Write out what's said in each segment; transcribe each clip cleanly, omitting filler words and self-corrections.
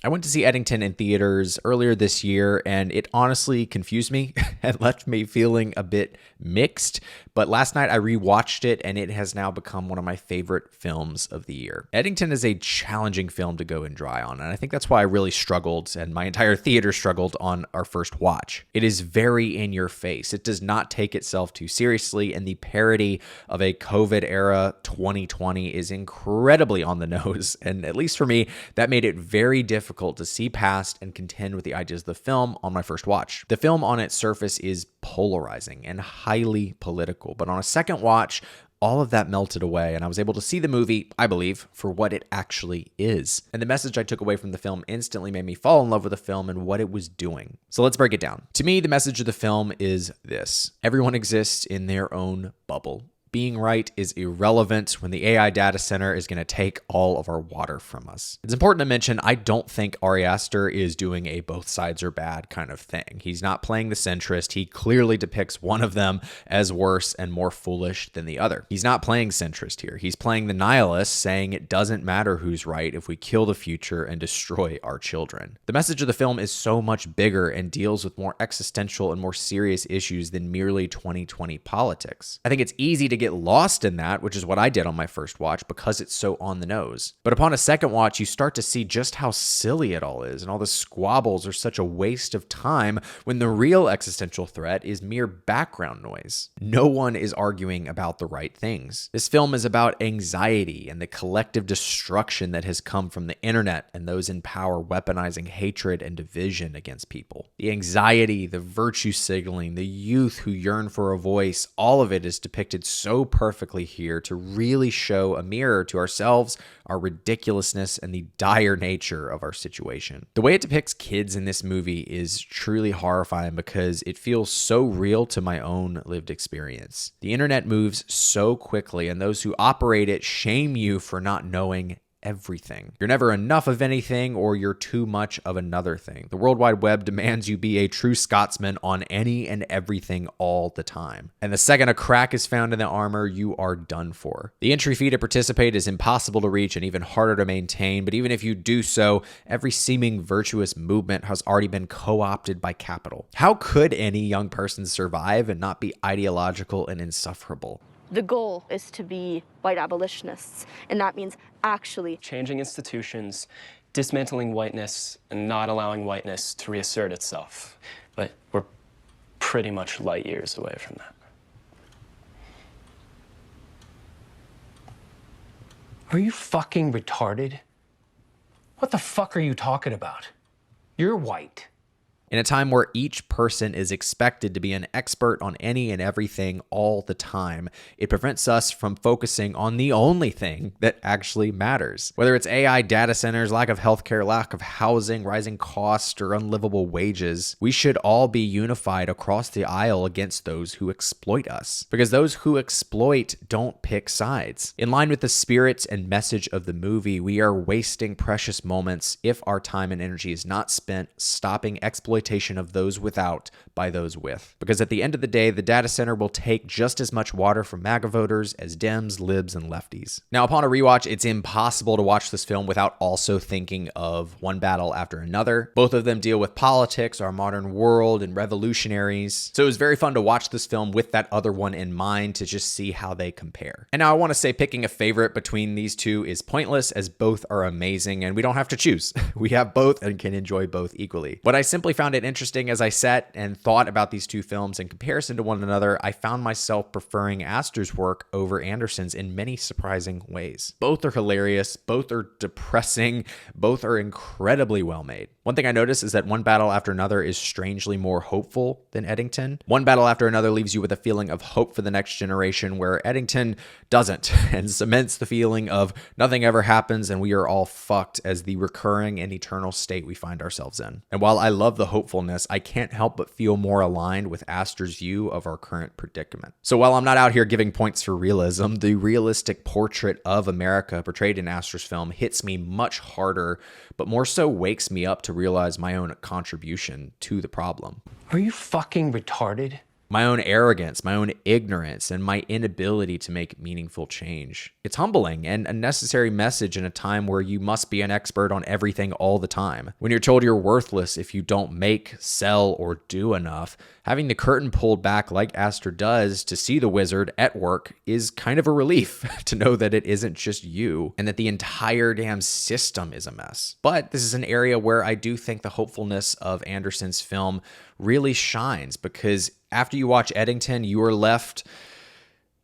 I went to see Eddington in theaters earlier this year, and it honestly confused me and left me feeling a bit mixed. But last night I rewatched it, and it has now become one of my favorite films of the year. Eddington is a challenging film to go and dry on, and I think that's why I really struggled, and my entire theater struggled on our first watch. It is very in your face. It does not take itself too seriously, and the parody of a COVID era 2020 is incredibly on the nose. And at least for me, that made it very difficult to see past and contend with the ideas of the film on my first watch. The film on its surface is polarizing and highly political, but on a second watch, all of that melted away, and I was able to see the movie, I believe, for what it actually is. And the message I took away from the film instantly made me fall in love with the film and what it was doing. So let's break it down. To me, the message of the film is this: everyone exists in their own bubble. Being right is irrelevant when the AI data center is going to take all of our water from us. It's important to mention, I don't think Ari Aster is doing a both sides are bad kind of thing. He's not playing the centrist. He clearly depicts one of them as worse and more foolish than the other. He's not playing centrist here. He's playing the nihilist, saying it doesn't matter who's right if we kill the future and destroy our children. The message of the film is so much bigger and deals with more existential and more serious issues than merely 2020 politics. I think it's easy to get lost in that, which is what I did on my first watch because it's so on the nose. But upon a second watch, you start to see just how silly it all is, and all the squabbles are such a waste of time when the real existential threat is mere background noise. No one is arguing about the right things. This film is about anxiety and the collective destruction that has come from the internet and those in power weaponizing hatred and division against people. The anxiety, the virtue signaling, the youth who yearn for a voice, all of it is depicted so perfectly here to really show a mirror to ourselves, our ridiculousness, and the dire nature of our situation. The way it depicts kids in this movie is truly horrifying because it feels so real to my own lived experience. The internet moves so quickly, and those who operate it shame you for not knowing everything. You're never enough of anything, or you're too much of another thing. The World Wide Web demands you be a true Scotsman on any and everything all the time. And the second a crack is found in the armor, you are done for. The entry fee to participate is impossible to reach and even harder to maintain, but even if you do so, every seeming virtuous movement has already been co-opted by capital. How could any young person survive and not be ideological and insufferable? The goal is to be white abolitionists, and that means actually changing institutions, dismantling whiteness, and not allowing whiteness to reassert itself. But we're pretty much light years away from that. Are you fucking retarded? What the fuck are you talking about? You're white. In a time where each person is expected to be an expert on any and everything all the time, it prevents us from focusing on the only thing that actually matters. Whether it's AI data centers, lack of healthcare, lack of housing, rising costs, or unlivable wages, we should all be unified across the aisle against those who exploit us. Because those who exploit don't pick sides. In line with the spirit and message of the movie, we are wasting precious moments if our time and energy is not spent stopping exploitation of those without by those with. Because at the end of the day, the data center will take just as much water from MAGA voters as Dems, libs, and lefties. Now, upon a rewatch, it's impossible to watch this film without also thinking of One Battle After Another. Both of them deal with politics, our modern world, and revolutionaries. So it was very fun to watch this film with that other one in mind to just see how they compare. And now I want to say picking a favorite between these two is pointless, as both are amazing and we don't have to choose. We have both and can enjoy both equally. But I simply found it interesting as I sat and thought about these two films in comparison to one another. I found myself preferring Aster's work over Anderson's in many surprising ways. Both are hilarious, both are depressing, both are incredibly well made. One thing I noticed is that One Battle After Another is strangely more hopeful than Eddington. One Battle After Another leaves you with a feeling of hope for the next generation, where Eddington doesn't, and cements the feeling of nothing ever happens and we are all fucked as the recurring and eternal state we find ourselves in. And while I love the hopefulness, I can't help but feel more aligned with Aster's view of our current predicament. So while I'm not out here giving points for realism, the realistic portrait of America portrayed in Aster's film hits me much harder, but more so wakes me up to realize my own contribution to the problem. Are you fucking retarded? my own arrogance, my own ignorance, and my inability to make meaningful change. It's humbling and a necessary message in a time where you must be an expert on everything all the time. When you're told you're worthless if you don't make, sell, or do enough, having the curtain pulled back like Aster does to see the wizard at work is kind of a relief to know that it isn't just you and that the entire damn system is a mess. But this is an area where I do think the hopefulness of Anderson's film really shines, because after you watch Eddington, you are left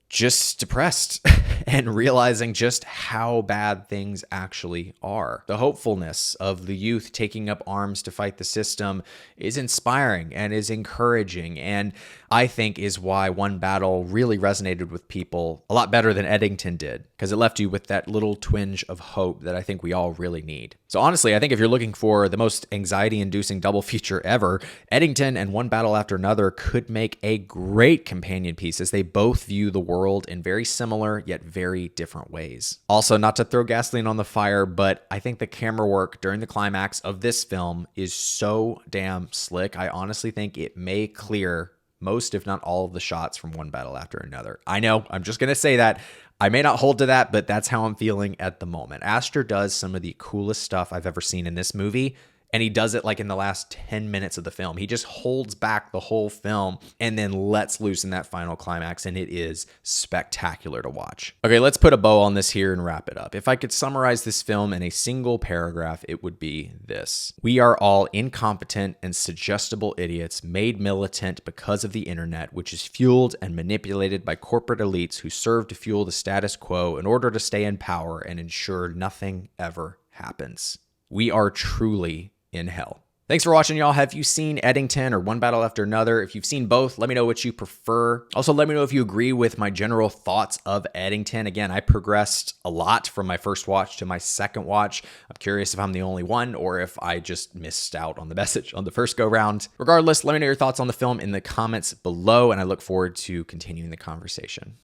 just depressed and realizing just how bad things actually are. The hopefulness of the youth taking up arms to fight the system is inspiring and is encouraging, and I think is why One Battle really resonated with people a lot better than Eddington did, because it left you with that little twinge of hope that I think we all really need. So honestly, I think if you're looking for the most anxiety-inducing double feature ever, Eddington and One Battle After Another could make a great companion piece, as they both view the world in very similar yet very different ways. Also, not to throw gasoline on the fire, but I think the camera work during the climax of this film is so damn slick. I honestly think it may clear most, if not all, of the shots from One Battle After Another. I know, I'm just going to say that. I may not hold to that, but that's how I'm feeling at the moment. Aster does some of the coolest stuff I've ever seen in this movie, and he does it like in the last 10 minutes of the film. He just holds back the whole film and then lets loose in that final climax, and it is spectacular to watch. Okay, let's put a bow on this here and wrap it up. If I could summarize this film in a single paragraph, it would be this: we are all incompetent and suggestible idiots made militant because of the internet, which is fueled and manipulated by corporate elites who serve to fuel the status quo in order to stay in power and ensure nothing ever happens. We are truly in hell. Thanks for watching, y'all. Have you seen Eddington or One Battle After Another? If you've seen both, let me know what you prefer. Also, let me know if you agree with my general thoughts of Eddington. Again, I progressed a lot from my first watch to my second watch. I'm curious if I'm the only one or if I just missed out on the message on the first go round. Regardless, let me know your thoughts on the film in the comments below, and I look forward to continuing the conversation.